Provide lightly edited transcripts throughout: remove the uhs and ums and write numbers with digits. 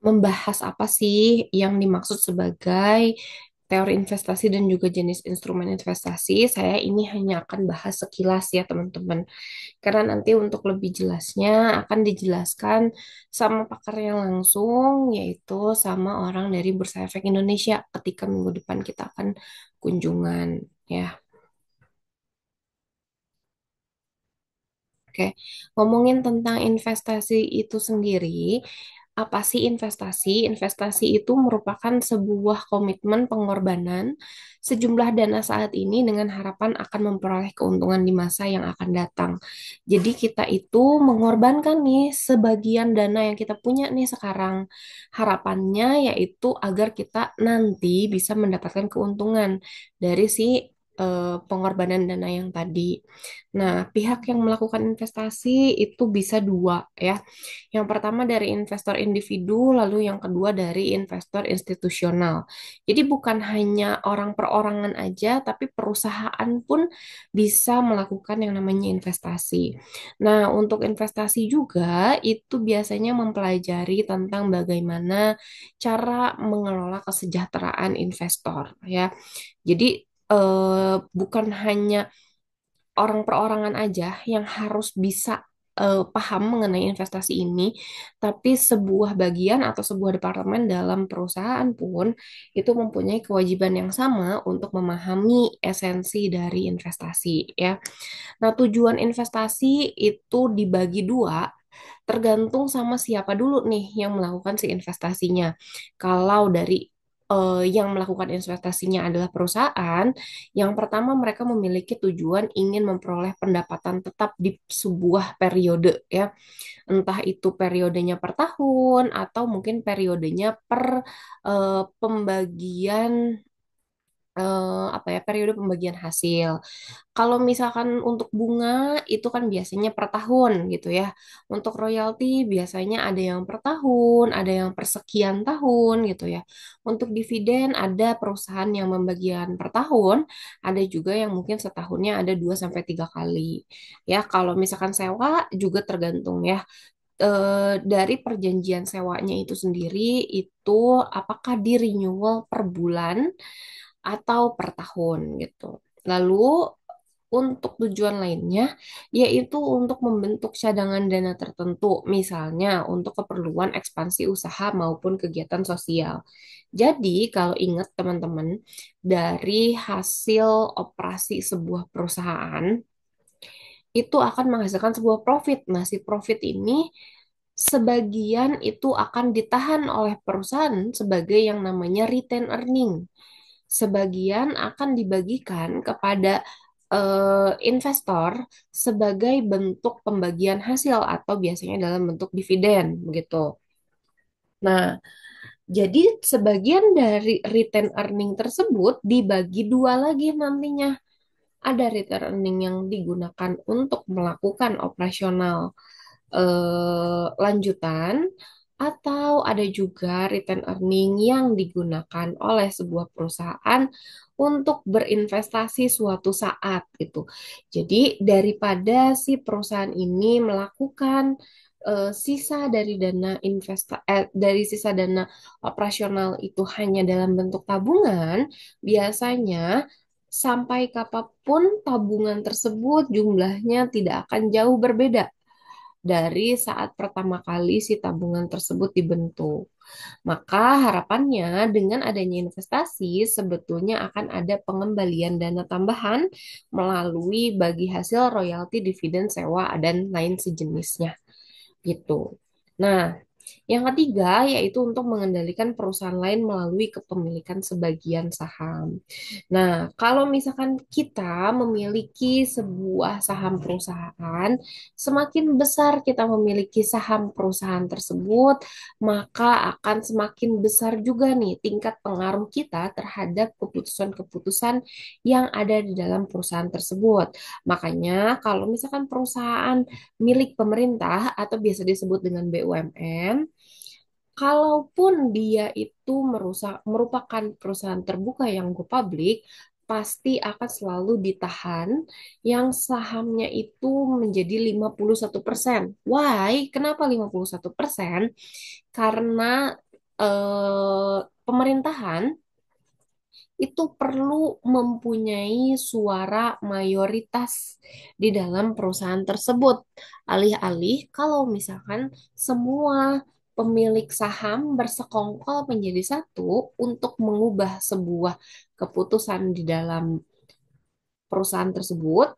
membahas apa sih yang dimaksud sebagai teori investasi dan juga jenis instrumen investasi. Saya ini hanya akan bahas sekilas ya teman-teman. Karena nanti untuk lebih jelasnya akan dijelaskan sama pakarnya langsung, yaitu sama orang dari Bursa Efek Indonesia ketika minggu depan kita akan kunjungan. Ya, oke. Ngomongin tentang investasi itu sendiri, apa sih investasi? Investasi itu merupakan sebuah komitmen pengorbanan sejumlah dana saat ini dengan harapan akan memperoleh keuntungan di masa yang akan datang. Jadi kita itu mengorbankan nih sebagian dana yang kita punya nih sekarang. Harapannya yaitu agar kita nanti bisa mendapatkan keuntungan dari si pengorbanan dana yang tadi. Nah, pihak yang melakukan investasi itu bisa dua ya. Yang pertama dari investor individu, lalu yang kedua dari investor institusional. Jadi bukan hanya orang perorangan aja, tapi perusahaan pun bisa melakukan yang namanya investasi. Nah, untuk investasi juga itu biasanya mempelajari tentang bagaimana cara mengelola kesejahteraan investor ya. Jadi bukan hanya orang perorangan aja yang harus bisa paham mengenai investasi ini, tapi sebuah bagian atau sebuah departemen dalam perusahaan pun itu mempunyai kewajiban yang sama untuk memahami esensi dari investasi ya. Nah, tujuan investasi itu dibagi dua, tergantung sama siapa dulu nih yang melakukan si investasinya. Kalau dari yang melakukan investasinya adalah perusahaan, yang pertama mereka memiliki tujuan ingin memperoleh pendapatan tetap di sebuah periode ya. Entah itu periodenya per tahun atau mungkin periodenya per pembagian apa ya periode pembagian hasil. Kalau misalkan untuk bunga itu kan biasanya per tahun gitu ya. Untuk royalti biasanya ada yang per tahun, ada yang per sekian tahun gitu ya. Untuk dividen ada perusahaan yang membagian per tahun, ada juga yang mungkin setahunnya ada 2 sampai 3 kali. Ya, kalau misalkan sewa juga tergantung ya. Dari perjanjian sewanya itu sendiri itu apakah di renewal per bulan atau per tahun gitu. Lalu untuk tujuan lainnya yaitu untuk membentuk cadangan dana tertentu, misalnya untuk keperluan ekspansi usaha maupun kegiatan sosial. Jadi, kalau ingat teman-teman, dari hasil operasi sebuah perusahaan itu akan menghasilkan sebuah profit. Nah, si profit ini sebagian itu akan ditahan oleh perusahaan sebagai yang namanya retain earning. Sebagian akan dibagikan kepada investor sebagai bentuk pembagian hasil atau biasanya dalam bentuk dividen begitu. Nah, jadi sebagian dari retain earning tersebut dibagi dua lagi nantinya. Ada return earning yang digunakan untuk melakukan operasional lanjutan, atau ada juga return earning yang digunakan oleh sebuah perusahaan untuk berinvestasi suatu saat gitu. Jadi daripada si perusahaan ini melakukan sisa dari dari sisa dana operasional itu hanya dalam bentuk tabungan, biasanya sampai kapanpun tabungan tersebut jumlahnya tidak akan jauh berbeda dari saat pertama kali si tabungan tersebut dibentuk. Maka harapannya dengan adanya investasi sebetulnya akan ada pengembalian dana tambahan melalui bagi hasil royalti, dividen, sewa, dan lain sejenisnya gitu. Nah, yang ketiga yaitu untuk mengendalikan perusahaan lain melalui kepemilikan sebagian saham. Nah, kalau misalkan kita memiliki sebuah saham perusahaan, semakin besar kita memiliki saham perusahaan tersebut, maka akan semakin besar juga nih tingkat pengaruh kita terhadap keputusan-keputusan yang ada di dalam perusahaan tersebut. Makanya, kalau misalkan perusahaan milik pemerintah atau biasa disebut dengan BUMN, kalaupun dia itu merupakan perusahaan terbuka yang go public, pasti akan selalu ditahan yang sahamnya itu menjadi 51%. Why? Kenapa 51%? Karena pemerintahan itu perlu mempunyai suara mayoritas di dalam perusahaan tersebut. Alih-alih kalau misalkan semua pemilik saham bersekongkol menjadi satu untuk mengubah sebuah keputusan di dalam perusahaan tersebut,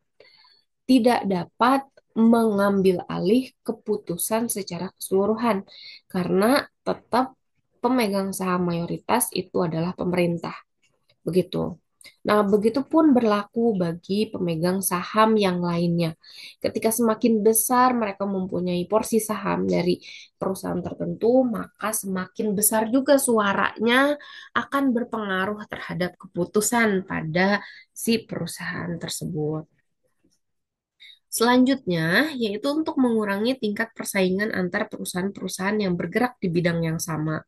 tidak dapat mengambil alih keputusan secara keseluruhan karena tetap pemegang saham mayoritas itu adalah pemerintah. Begitu. Nah, begitu pun berlaku bagi pemegang saham yang lainnya. Ketika semakin besar mereka mempunyai porsi saham dari perusahaan tertentu, maka semakin besar juga suaranya akan berpengaruh terhadap keputusan pada si perusahaan tersebut. Selanjutnya, yaitu untuk mengurangi tingkat persaingan antar perusahaan-perusahaan yang bergerak di bidang yang sama.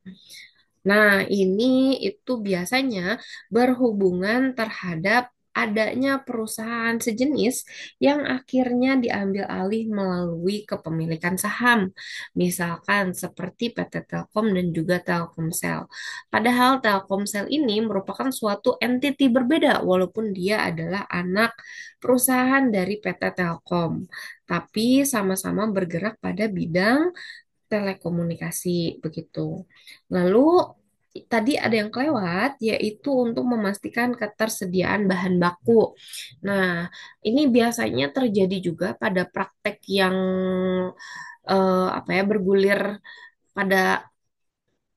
Nah, ini itu biasanya berhubungan terhadap adanya perusahaan sejenis yang akhirnya diambil alih melalui kepemilikan saham. Misalkan seperti PT Telkom dan juga Telkomsel. Padahal Telkomsel ini merupakan suatu entiti berbeda walaupun dia adalah anak perusahaan dari PT Telkom. Tapi sama-sama bergerak pada bidang telekomunikasi begitu. Lalu tadi ada yang kelewat yaitu untuk memastikan ketersediaan bahan baku. Nah, ini biasanya terjadi juga pada praktek yang apa ya bergulir pada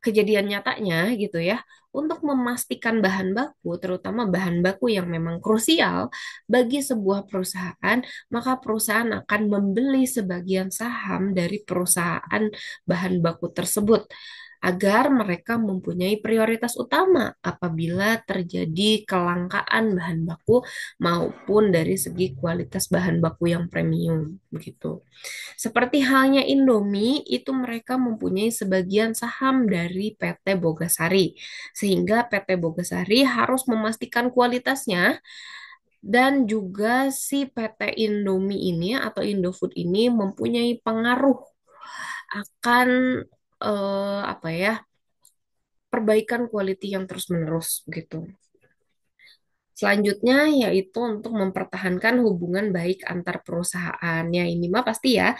kejadian nyatanya gitu ya. Untuk memastikan bahan baku, terutama bahan baku yang memang krusial bagi sebuah perusahaan, maka perusahaan akan membeli sebagian saham dari perusahaan bahan baku tersebut agar mereka mempunyai prioritas utama apabila terjadi kelangkaan bahan baku maupun dari segi kualitas bahan baku yang premium begitu. Seperti halnya Indomie, itu mereka mempunyai sebagian saham dari PT Bogasari, sehingga PT Bogasari harus memastikan kualitasnya dan juga si PT Indomie ini atau Indofood ini mempunyai pengaruh akan apa ya perbaikan quality yang terus-menerus gitu. Selanjutnya yaitu untuk mempertahankan hubungan baik antar perusahaan. Ya ini mah pasti ya.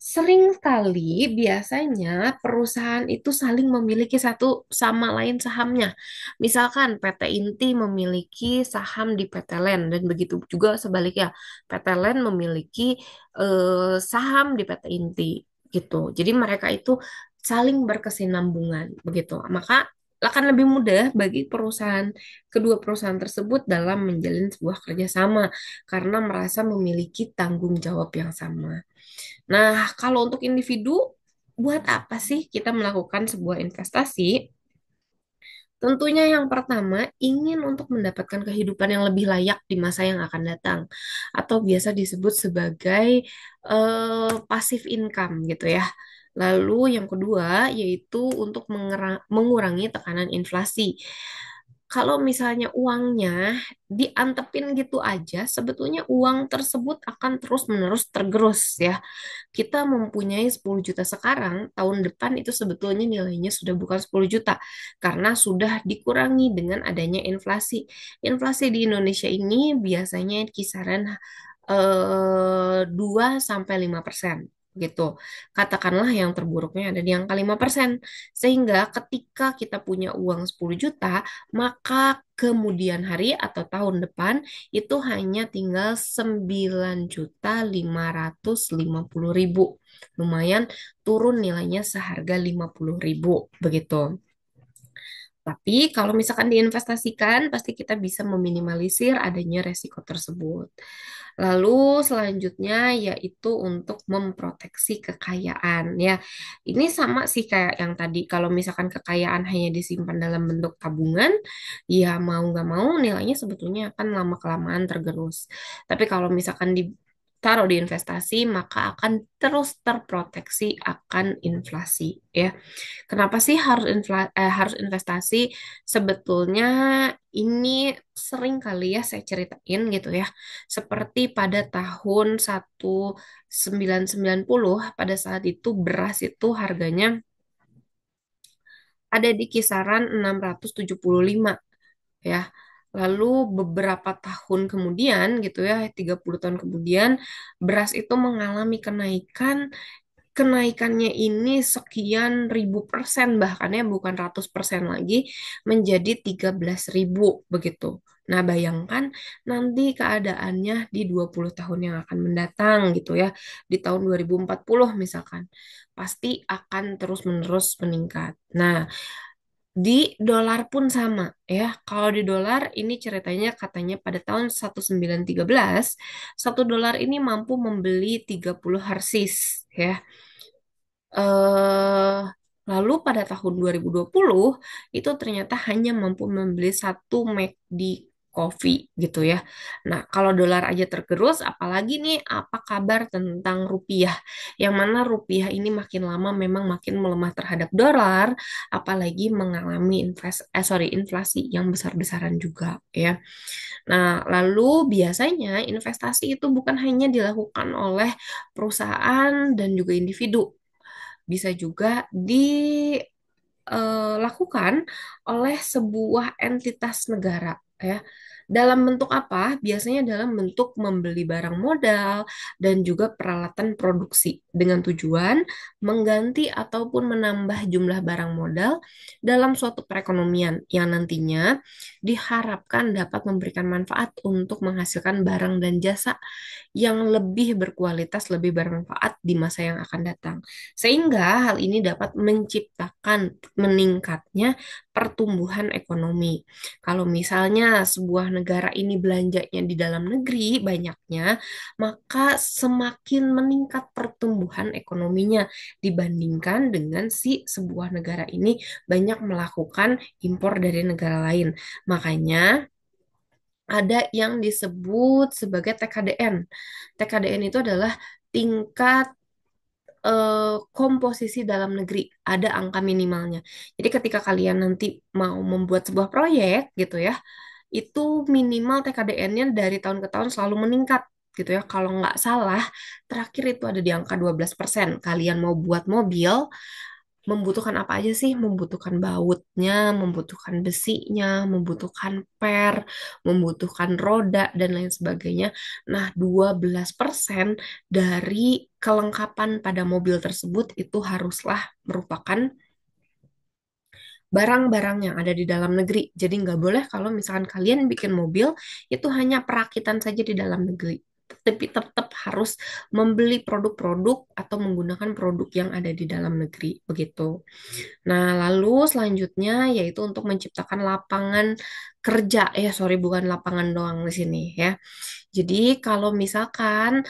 Sering kali biasanya perusahaan itu saling memiliki satu sama lain sahamnya. Misalkan PT Inti memiliki saham di PT Len dan begitu juga sebaliknya. PT Len memiliki saham di PT Inti gitu. Jadi mereka itu saling berkesinambungan begitu. Maka akan lebih mudah bagi kedua perusahaan tersebut dalam menjalin sebuah kerjasama karena merasa memiliki tanggung jawab yang sama. Nah, kalau untuk individu, buat apa sih kita melakukan sebuah investasi? Tentunya yang pertama, ingin untuk mendapatkan kehidupan yang lebih layak di masa yang akan datang, atau biasa disebut sebagai passive income gitu ya. Lalu yang kedua, yaitu untuk mengurangi tekanan inflasi. Kalau misalnya uangnya diantepin gitu aja, sebetulnya uang tersebut akan terus-menerus tergerus ya. Kita mempunyai 10 juta sekarang, tahun depan itu sebetulnya nilainya sudah bukan 10 juta karena sudah dikurangi dengan adanya inflasi. Inflasi di Indonesia ini biasanya kisaran 2 sampai 5% gitu. Katakanlah yang terburuknya ada di angka 5%. Sehingga ketika kita punya uang 10 juta, maka kemudian hari atau tahun depan itu hanya tinggal 9.550.000. Lumayan turun nilainya seharga 50.000 begitu. Tapi kalau misalkan diinvestasikan, pasti kita bisa meminimalisir adanya resiko tersebut. Lalu selanjutnya yaitu untuk memproteksi kekayaan ya. Ini sama sih kayak yang tadi. Kalau misalkan kekayaan hanya disimpan dalam bentuk tabungan, ya mau nggak mau nilainya sebetulnya akan lama-kelamaan tergerus. Tapi kalau misalkan ditaruh di investasi, maka akan terus terproteksi akan inflasi ya. Kenapa sih harus investasi? Sebetulnya ini sering kali ya saya ceritain gitu ya. Seperti pada tahun 1990 pada saat itu beras itu harganya ada di kisaran 675 ya. Lalu beberapa tahun kemudian gitu ya, 30 tahun kemudian beras itu mengalami kenaikan. Kenaikannya ini sekian ribu persen, bahkan ya bukan ratus persen lagi, menjadi 13.000 begitu. Nah, bayangkan nanti keadaannya di 20 tahun yang akan mendatang gitu ya. Di tahun 2040 misalkan. Pasti akan terus-menerus meningkat. Nah, di dolar pun sama ya. Kalau di dolar ini ceritanya katanya pada tahun 1913, $1 ini mampu membeli 30 Hershey's ya. eh Lalu pada tahun 2020 itu ternyata hanya mampu membeli satu McD coffee gitu ya. Nah, kalau dolar aja tergerus, apalagi nih apa kabar tentang rupiah? Yang mana rupiah ini makin lama memang makin melemah terhadap dolar, apalagi mengalami inflasi yang besar-besaran juga ya. Nah, lalu biasanya investasi itu bukan hanya dilakukan oleh perusahaan dan juga individu, bisa juga dilakukan oleh sebuah entitas negara ya. Dalam bentuk apa? Biasanya dalam bentuk membeli barang modal dan juga peralatan produksi dengan tujuan mengganti ataupun menambah jumlah barang modal dalam suatu perekonomian yang nantinya diharapkan dapat memberikan manfaat untuk menghasilkan barang dan jasa yang lebih berkualitas, lebih bermanfaat di masa yang akan datang. Sehingga hal ini dapat menciptakan meningkatnya pertumbuhan ekonomi. Kalau misalnya sebuah negara ini belanjanya di dalam negeri banyaknya, maka semakin meningkat pertumbuhan ekonominya dibandingkan dengan si sebuah negara ini banyak melakukan impor dari negara lain. Makanya ada yang disebut sebagai TKDN. TKDN itu adalah tingkat komposisi dalam negeri, ada angka minimalnya. Jadi ketika kalian nanti mau membuat sebuah proyek gitu ya, itu minimal TKDN-nya dari tahun ke tahun selalu meningkat gitu ya. Kalau nggak salah, terakhir itu ada di angka 12%. Kalian mau buat mobil, membutuhkan apa aja sih? Membutuhkan bautnya, membutuhkan besinya, membutuhkan per, membutuhkan roda, dan lain sebagainya. Nah, 12% dari kelengkapan pada mobil tersebut itu haruslah merupakan barang-barang yang ada di dalam negeri. Jadi nggak boleh kalau misalkan kalian bikin mobil, itu hanya perakitan saja di dalam negeri. Tapi tetap harus membeli produk-produk atau menggunakan produk yang ada di dalam negeri, begitu. Nah, lalu selanjutnya yaitu untuk menciptakan lapangan kerja. Sorry, bukan lapangan doang di sini ya. Jadi kalau misalkan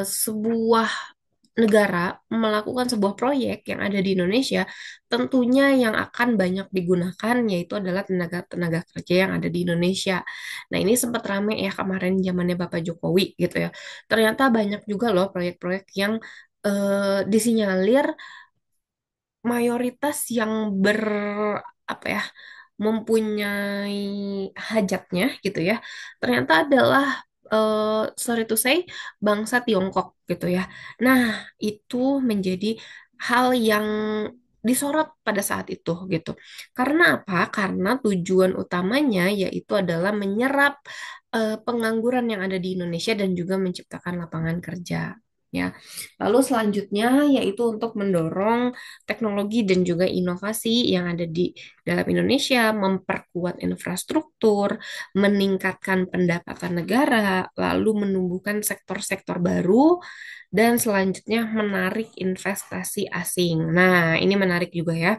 sebuah negara melakukan sebuah proyek yang ada di Indonesia, tentunya yang akan banyak digunakan yaitu adalah tenaga-tenaga kerja yang ada di Indonesia. Nah, ini sempat rame ya kemarin zamannya Bapak Jokowi gitu ya. Ternyata banyak juga loh proyek-proyek yang disinyalir mayoritas yang apa ya, mempunyai hajatnya gitu ya, ternyata adalah sorry to say bangsa Tiongkok gitu ya. Nah, itu menjadi hal yang disorot pada saat itu gitu. Karena apa? Karena tujuan utamanya yaitu adalah menyerap pengangguran yang ada di Indonesia dan juga menciptakan lapangan kerja. Ya, lalu selanjutnya yaitu untuk mendorong teknologi dan juga inovasi yang ada di dalam Indonesia, memperkuat infrastruktur, meningkatkan pendapatan negara, lalu menumbuhkan sektor-sektor baru, dan selanjutnya menarik investasi asing. Nah, ini menarik juga ya.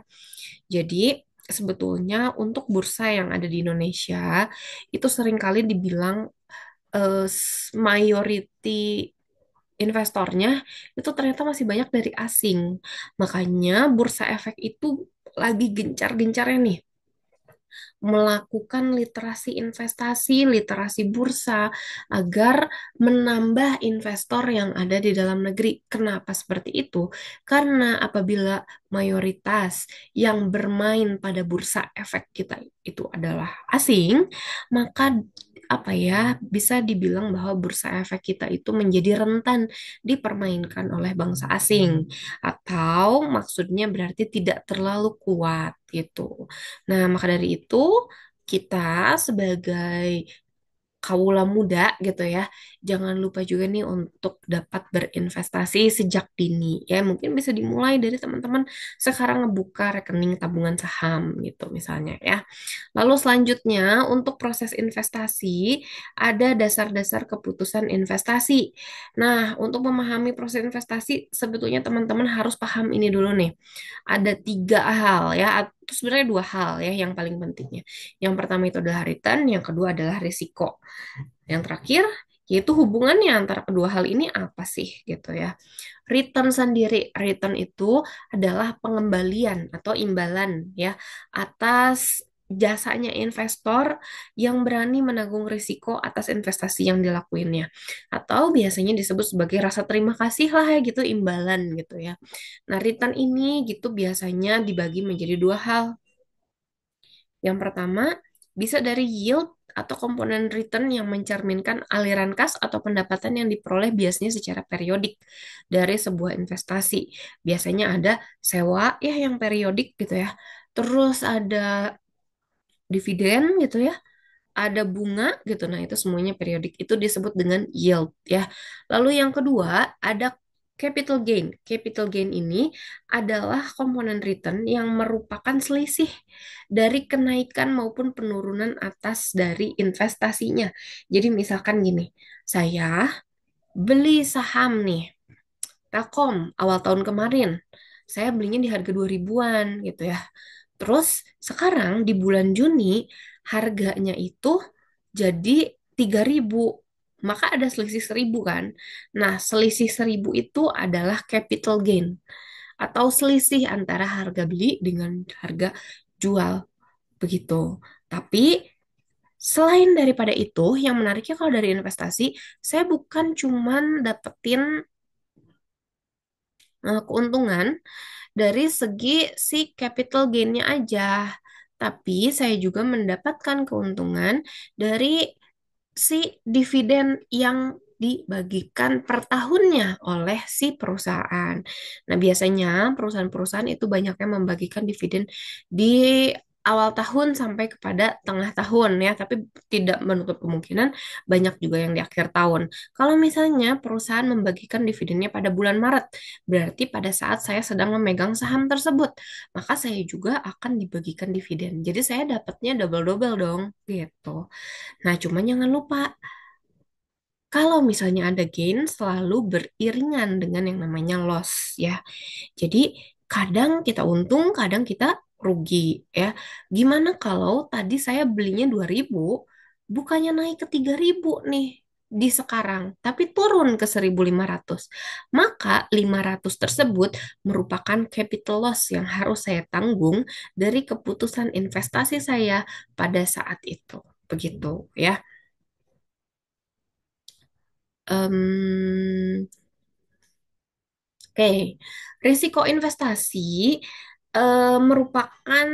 Jadi, sebetulnya untuk bursa yang ada di Indonesia itu seringkali dibilang mayority investornya itu ternyata masih banyak dari asing. Makanya bursa efek itu lagi gencar-gencarnya nih melakukan literasi investasi, literasi bursa agar menambah investor yang ada di dalam negeri. Kenapa seperti itu? Karena apabila mayoritas yang bermain pada bursa efek kita itu adalah asing, maka apa ya, bisa dibilang bahwa bursa efek kita itu menjadi rentan dipermainkan oleh bangsa asing, atau maksudnya berarti tidak terlalu kuat gitu. Nah, maka dari itu kita sebagai kawula muda gitu ya. Jangan lupa juga nih untuk dapat berinvestasi sejak dini ya. Mungkin bisa dimulai dari teman-teman sekarang ngebuka rekening tabungan saham gitu misalnya ya. Lalu selanjutnya untuk proses investasi ada dasar-dasar keputusan investasi. Nah, untuk memahami proses investasi sebetulnya teman-teman harus paham ini dulu nih. Ada tiga hal ya, atau sebenarnya dua hal ya yang paling pentingnya. Yang pertama itu adalah return, yang kedua adalah risiko. Yang terakhir, yaitu hubungannya antara kedua hal ini apa sih gitu ya. Return sendiri, return itu adalah pengembalian atau imbalan ya atas jasanya investor yang berani menanggung risiko atas investasi yang dilakuinnya. Atau biasanya disebut sebagai rasa terima kasih lah ya gitu, imbalan gitu ya. Nah, return ini gitu biasanya dibagi menjadi dua hal. Yang pertama, bisa dari yield atau komponen return yang mencerminkan aliran kas atau pendapatan yang diperoleh biasanya secara periodik dari sebuah investasi. Biasanya ada sewa ya yang periodik gitu ya. Terus ada dividen gitu ya, ada bunga gitu. Nah, itu semuanya periodik. Itu disebut dengan yield ya. Lalu yang kedua, ada capital gain. Capital gain ini adalah komponen return yang merupakan selisih dari kenaikan maupun penurunan atas dari investasinya. Jadi misalkan gini, saya beli saham nih, Telkom awal tahun kemarin. Saya belinya di harga 2000-an gitu ya. Terus sekarang di bulan Juni harganya itu jadi 3000. Maka ada selisih 1000 kan. Nah, selisih 1000 itu adalah capital gain atau selisih antara harga beli dengan harga jual begitu. Tapi selain daripada itu, yang menariknya kalau dari investasi, saya bukan cuman dapetin keuntungan dari segi si capital gain-nya aja. Tapi saya juga mendapatkan keuntungan dari si dividen yang dibagikan per tahunnya oleh si perusahaan. Nah, biasanya perusahaan-perusahaan itu banyaknya membagikan dividen di awal tahun sampai kepada tengah tahun ya, tapi tidak menutup kemungkinan banyak juga yang di akhir tahun. Kalau misalnya perusahaan membagikan dividennya pada bulan Maret, berarti pada saat saya sedang memegang saham tersebut, maka saya juga akan dibagikan dividen. Jadi saya dapatnya double-double dong, gitu. Nah, cuman jangan lupa, kalau misalnya ada gain, selalu beriringan dengan yang namanya loss ya. Jadi, kadang kita untung, kadang kita rugi ya. Gimana kalau tadi saya belinya 2000, bukannya naik ke 3000 nih di sekarang, tapi turun ke 1500. Maka 500 tersebut merupakan capital loss yang harus saya tanggung dari keputusan investasi saya pada saat itu. Begitu ya. Em, Oke, risiko investasi merupakan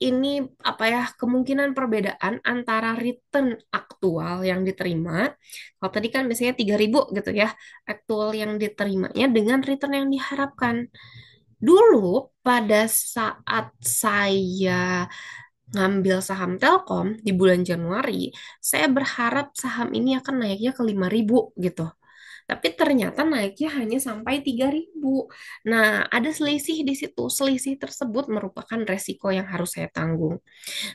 ini apa ya, kemungkinan perbedaan antara return aktual yang diterima. Kalau tadi kan biasanya 3000 gitu ya, aktual yang diterimanya dengan return yang diharapkan. Dulu pada saat saya ngambil saham Telkom di bulan Januari, saya berharap saham ini akan naiknya ke 5000 gitu. Tapi ternyata naiknya hanya sampai 3000. Nah, ada selisih di situ. Selisih tersebut merupakan resiko yang harus saya tanggung.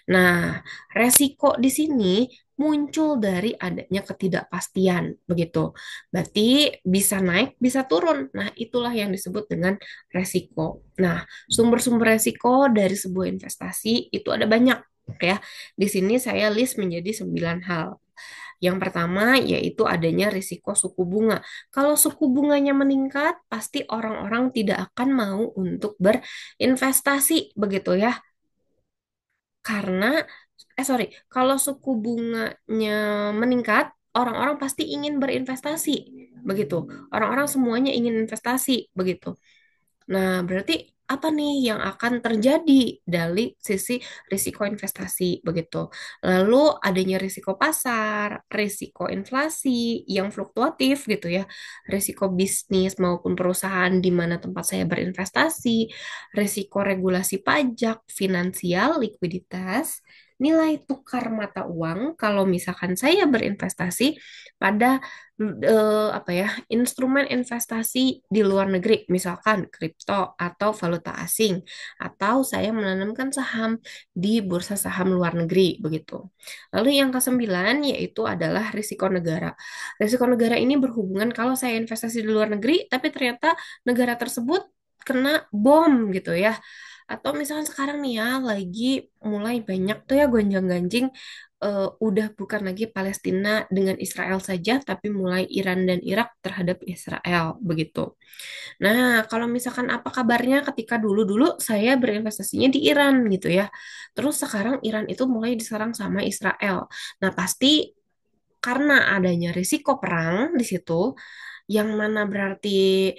Nah, resiko di sini muncul dari adanya ketidakpastian, begitu. Berarti bisa naik, bisa turun. Nah, itulah yang disebut dengan resiko. Nah, sumber-sumber resiko dari sebuah investasi itu ada banyak, ya. Di sini saya list menjadi 9 hal. Yang pertama yaitu adanya risiko suku bunga. Kalau suku bunganya meningkat, pasti orang-orang tidak akan mau untuk berinvestasi, begitu ya. Karena, sorry, kalau suku bunganya meningkat, orang-orang pasti ingin berinvestasi, begitu. Orang-orang semuanya ingin investasi, begitu. Nah, berarti apa nih yang akan terjadi dari sisi risiko investasi begitu. Lalu adanya risiko pasar, risiko inflasi yang fluktuatif gitu ya, risiko bisnis maupun perusahaan di mana tempat saya berinvestasi, risiko regulasi pajak, finansial, likuiditas, nilai tukar mata uang kalau misalkan saya berinvestasi pada apa ya, instrumen investasi di luar negeri, misalkan kripto atau valuta asing, atau saya menanamkan saham di bursa saham luar negeri begitu. Lalu yang kesembilan yaitu adalah risiko negara. Risiko negara ini berhubungan kalau saya investasi di luar negeri, tapi ternyata negara tersebut kena bom gitu ya. Atau misalkan sekarang nih ya, lagi mulai banyak tuh ya gonjang-ganjing, udah bukan lagi Palestina dengan Israel saja, tapi mulai Iran dan Irak terhadap Israel begitu. Nah, kalau misalkan apa kabarnya ketika dulu-dulu saya berinvestasinya di Iran gitu ya. Terus sekarang Iran itu mulai diserang sama Israel. Nah, pasti karena adanya risiko perang di situ, yang mana berarti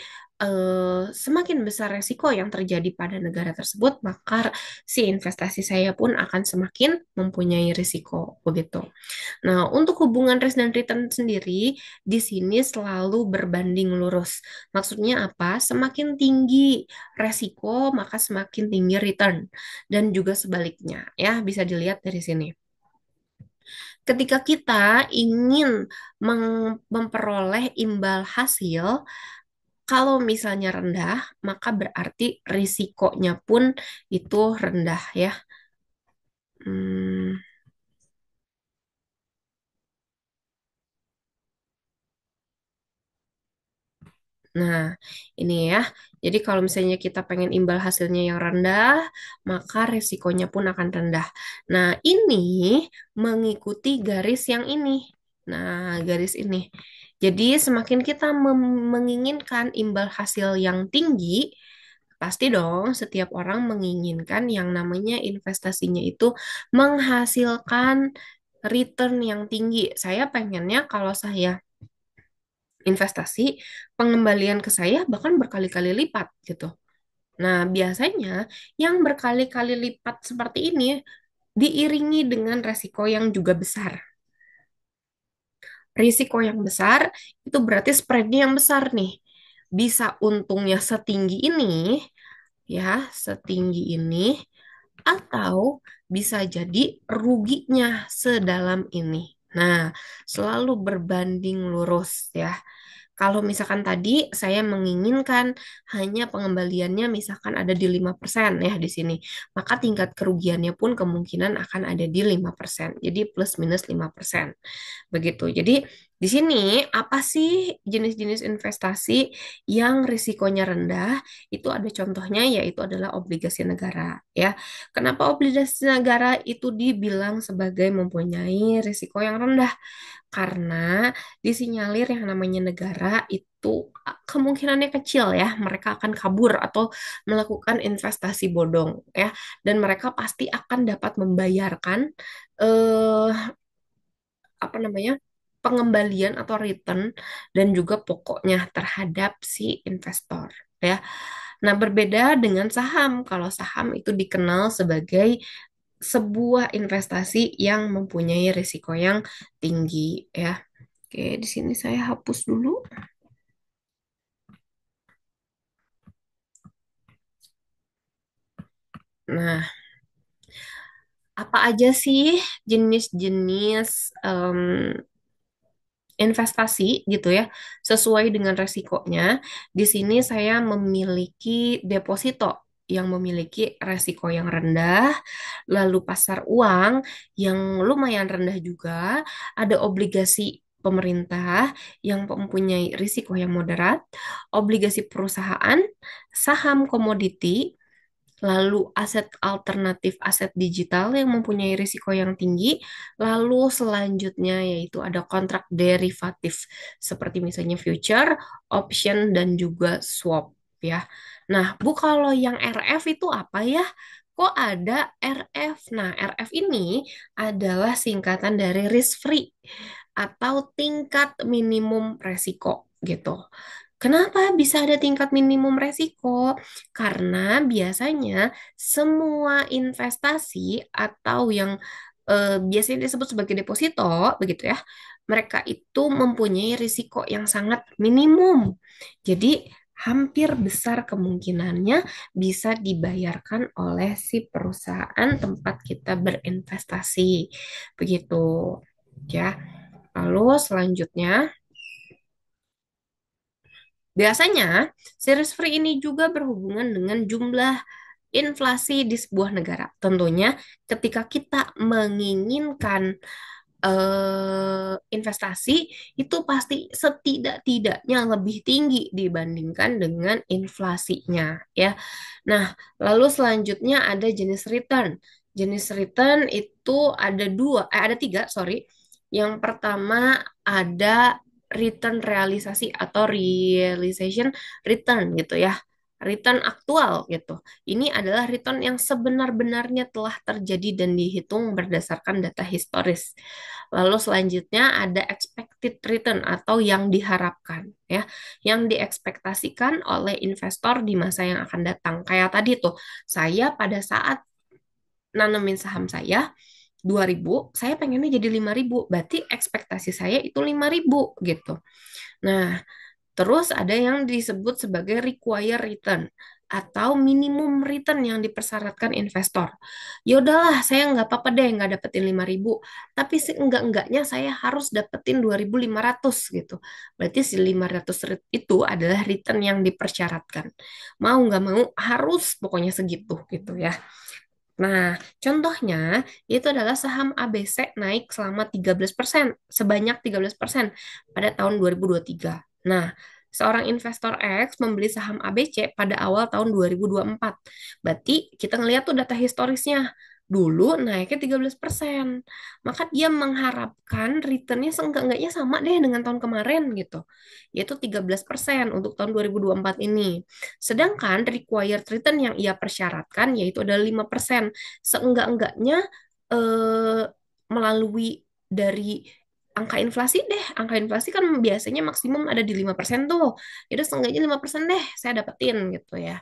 semakin besar resiko yang terjadi pada negara tersebut, maka si investasi saya pun akan semakin mempunyai risiko begitu. Nah, untuk hubungan risk dan return sendiri di sini selalu berbanding lurus. Maksudnya apa? Semakin tinggi resiko, maka semakin tinggi return. Dan juga sebaliknya, ya, bisa dilihat dari sini. Ketika kita ingin memperoleh imbal hasil, kalau misalnya rendah, maka berarti risikonya pun itu rendah ya. Hmm, Nah, ini ya. Jadi kalau misalnya kita pengen imbal hasilnya yang rendah, maka resikonya pun akan rendah. Nah, ini mengikuti garis yang ini. Nah, garis ini. Jadi semakin kita menginginkan imbal hasil yang tinggi, pasti dong setiap orang menginginkan yang namanya investasinya itu menghasilkan return yang tinggi. Saya pengennya kalau saya investasi, pengembalian ke saya bahkan berkali-kali lipat gitu. Nah, biasanya yang berkali-kali lipat seperti ini diiringi dengan resiko yang juga besar. Risiko yang besar itu berarti spreadnya yang besar nih. Bisa untungnya setinggi ini, ya, setinggi ini, atau bisa jadi ruginya sedalam ini. Nah, selalu berbanding lurus ya. Kalau misalkan tadi saya menginginkan hanya pengembaliannya misalkan ada di 5% ya di sini, maka tingkat kerugiannya pun kemungkinan akan ada di 5%. Jadi plus minus 5%. Begitu. Jadi di sini apa sih jenis-jenis investasi yang risikonya rendah? Itu ada contohnya yaitu adalah obligasi negara ya. Kenapa obligasi negara itu dibilang sebagai mempunyai risiko yang rendah? Karena disinyalir yang namanya negara itu kemungkinannya kecil ya, mereka akan kabur atau melakukan investasi bodong ya, dan mereka pasti akan dapat membayarkan eh apa namanya, pengembalian atau return dan juga pokoknya terhadap si investor ya. Nah, berbeda dengan saham. Kalau saham itu dikenal sebagai sebuah investasi yang mempunyai risiko yang tinggi ya. Oke, di sini saya hapus dulu. Nah, apa aja sih jenis-jenis investasi gitu ya, sesuai dengan resikonya. Di sini saya memiliki deposito yang memiliki resiko yang rendah, lalu pasar uang yang lumayan rendah juga, ada obligasi pemerintah yang mempunyai risiko yang moderat, obligasi perusahaan, saham komoditi, lalu aset alternatif, aset digital yang mempunyai risiko yang tinggi, lalu selanjutnya yaitu ada kontrak derivatif seperti misalnya future, option, dan juga swap ya. Nah, Bu, kalau yang RF itu apa ya? Kok ada RF? Nah, RF ini adalah singkatan dari risk free atau tingkat minimum resiko gitu. Kenapa bisa ada tingkat minimum resiko? Karena biasanya semua investasi atau yang biasanya disebut sebagai deposito, begitu ya, mereka itu mempunyai risiko yang sangat minimum. Jadi hampir besar kemungkinannya bisa dibayarkan oleh si perusahaan tempat kita berinvestasi. Begitu ya. Lalu selanjutnya, biasanya, series free ini juga berhubungan dengan jumlah inflasi di sebuah negara. Tentunya, ketika kita menginginkan investasi, itu pasti setidak-tidaknya lebih tinggi dibandingkan dengan inflasinya, ya. Nah, lalu selanjutnya ada jenis return. Jenis return itu ada tiga, sorry. Yang pertama ada return realisasi atau realization return gitu ya. Return aktual gitu. Ini adalah return yang sebenar-benarnya telah terjadi dan dihitung berdasarkan data historis. Lalu selanjutnya ada expected return atau yang diharapkan ya, yang diekspektasikan oleh investor di masa yang akan datang. Kayak tadi tuh, saya pada saat nanemin saham saya 2.000, saya pengennya jadi 5.000. Berarti ekspektasi saya itu 5.000 gitu. Nah, terus ada yang disebut sebagai required return atau minimum return yang dipersyaratkan investor. Ya udahlah, saya nggak apa-apa deh nggak dapetin 5.000, tapi enggak-enggaknya saya harus dapetin 2.500 gitu. Berarti si 500 itu adalah return yang dipersyaratkan. Mau nggak mau harus pokoknya segitu gitu ya. Nah, contohnya itu adalah saham ABC naik selama 13%, sebanyak 13% pada tahun 2023. Nah, seorang investor X membeli saham ABC pada awal tahun 2024. Berarti kita ngelihat tuh data historisnya. Dulu naiknya 13%. Maka dia mengharapkan returnnya seenggak-enggaknya sama deh dengan tahun kemarin gitu. Yaitu 13% untuk tahun 2024 ini. Sedangkan required return yang ia persyaratkan yaitu adalah 5%. Seenggak-enggaknya eh, melalui dari angka inflasi deh. Angka inflasi kan biasanya maksimum ada di 5% tuh. Jadi seenggaknya 5% deh saya dapetin gitu ya.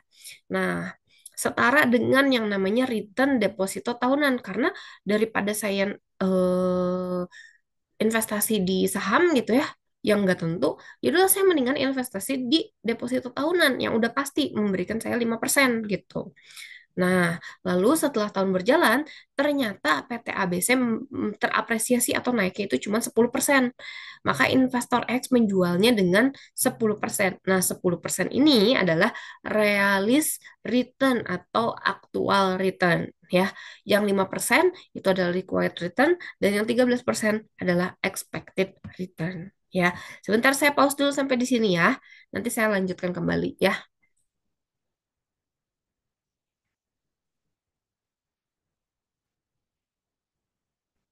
Nah, setara dengan yang namanya return deposito tahunan karena daripada saya eh, investasi di saham gitu ya yang nggak tentu, ya udah saya mendingan investasi di deposito tahunan yang udah pasti memberikan saya 5% gitu. Nah, lalu setelah tahun berjalan, ternyata PT ABC terapresiasi atau naiknya itu cuma 10%. Maka investor X menjualnya dengan 10%. Nah, 10% ini adalah realis return atau actual return ya. Yang 5% itu adalah required return dan yang 13% adalah expected return ya. Sebentar saya pause dulu sampai di sini ya. Nanti saya lanjutkan kembali ya.